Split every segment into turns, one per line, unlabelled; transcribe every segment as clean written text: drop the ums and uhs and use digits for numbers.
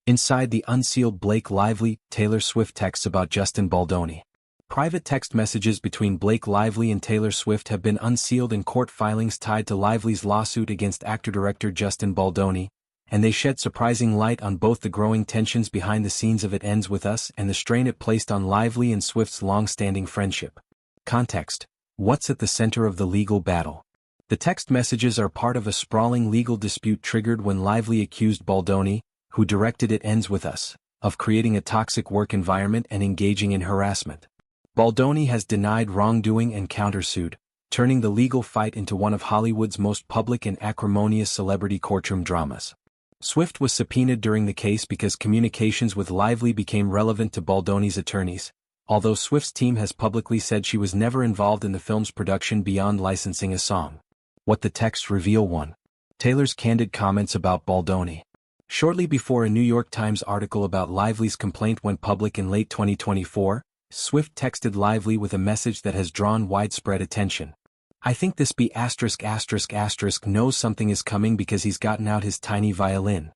Inside the unsealed Blake Lively, Taylor Swift texts about Justin Baldoni. Private text messages between Blake Lively and Taylor Swift have been unsealed in court filings tied to Lively's lawsuit against actor-director Justin Baldoni, and they shed surprising light on both the growing tensions behind the scenes of It Ends With Us and the strain it placed on Lively and Swift's long-standing friendship. Context: what's at the center of the legal battle? The text messages are part of a sprawling legal dispute triggered when Lively accused Baldoni, who directed It Ends With Us, of creating a toxic work environment and engaging in harassment. Baldoni has denied wrongdoing and countersued, turning the legal fight into one of Hollywood's most public and acrimonious celebrity courtroom dramas. Swift was subpoenaed during the case because communications with Lively became relevant to Baldoni's attorneys, although Swift's team has publicly said she was never involved in the film's production beyond licensing a song. What the texts reveal: 1. Taylor's candid comments about Baldoni. Shortly before a New York Times article about Lively's complaint went public in late 2024, Swift texted Lively with a message that has drawn widespread attention. "I think this B*** knows something is coming because he's gotten out his tiny violin."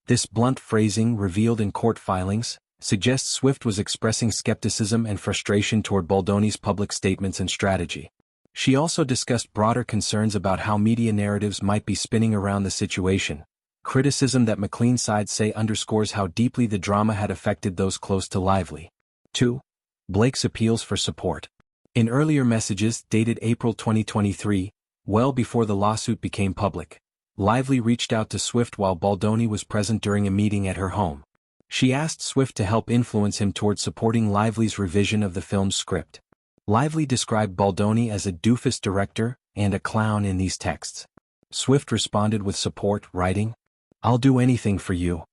This blunt phrasing, revealed in court filings, suggests Swift was expressing skepticism and frustration toward Baldoni's public statements and strategy. She also discussed broader concerns about how media narratives might be spinning around the situation, criticism that McLean's side say underscores how deeply the drama had affected those close to Lively. 2. Blake's appeals for support. In earlier messages, dated April 2023, well before the lawsuit became public, Lively reached out to Swift while Baldoni was present during a meeting at her home. She asked Swift to help influence him toward supporting Lively's revision of the film's script. Lively described Baldoni as a doofus director and a clown in these texts. Swift responded with support, writing, "I'll do anything for you."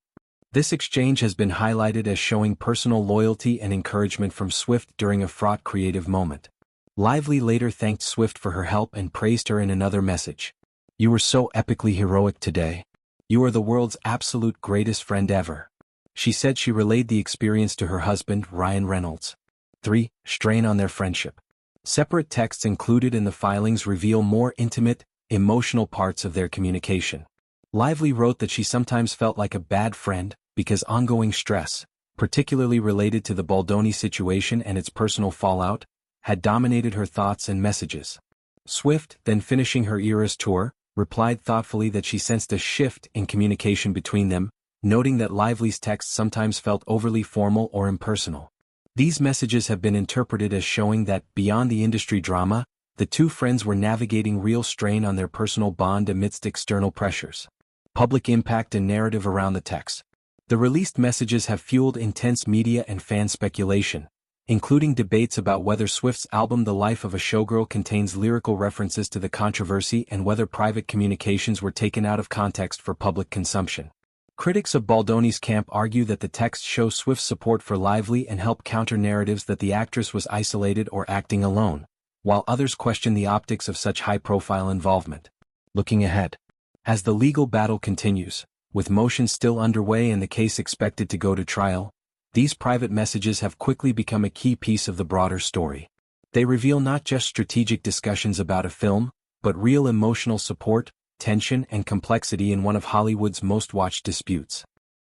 This exchange has been highlighted as showing personal loyalty and encouragement from Swift during a fraught creative moment. Lively later thanked Swift for her help and praised her in another message. "You were so epically heroic today. You are the world's absolute greatest friend ever." She said she relayed the experience to her husband, Ryan Reynolds. 3. Strain on their friendship. Separate texts included in the filings reveal more intimate, emotional parts of their communication. Lively wrote that she sometimes felt like a bad friend because ongoing stress, particularly related to the Baldoni situation and its personal fallout, had dominated her thoughts and messages. Swift, then finishing her Eras tour, replied thoughtfully that she sensed a shift in communication between them, noting that Lively's texts sometimes felt overly formal or impersonal. These messages have been interpreted as showing that, beyond the industry drama, the two friends were navigating real strain on their personal bond amidst external pressures. Public impact and narrative around the text. The released messages have fueled intense media and fan speculation, including debates about whether Swift's album The Life of a Showgirl contains lyrical references to the controversy and whether private communications were taken out of context for public consumption. Critics of Baldoni's camp argue that the texts show Swift's support for Lively and help counter narratives that the actress was isolated or acting alone, while others question the optics of such high-profile involvement. Looking ahead. As the legal battle continues, with motions still underway and the case expected to go to trial, these private messages have quickly become a key piece of the broader story. They reveal not just strategic discussions about a film, but real emotional support, tension, and complexity in one of Hollywood's most watched disputes.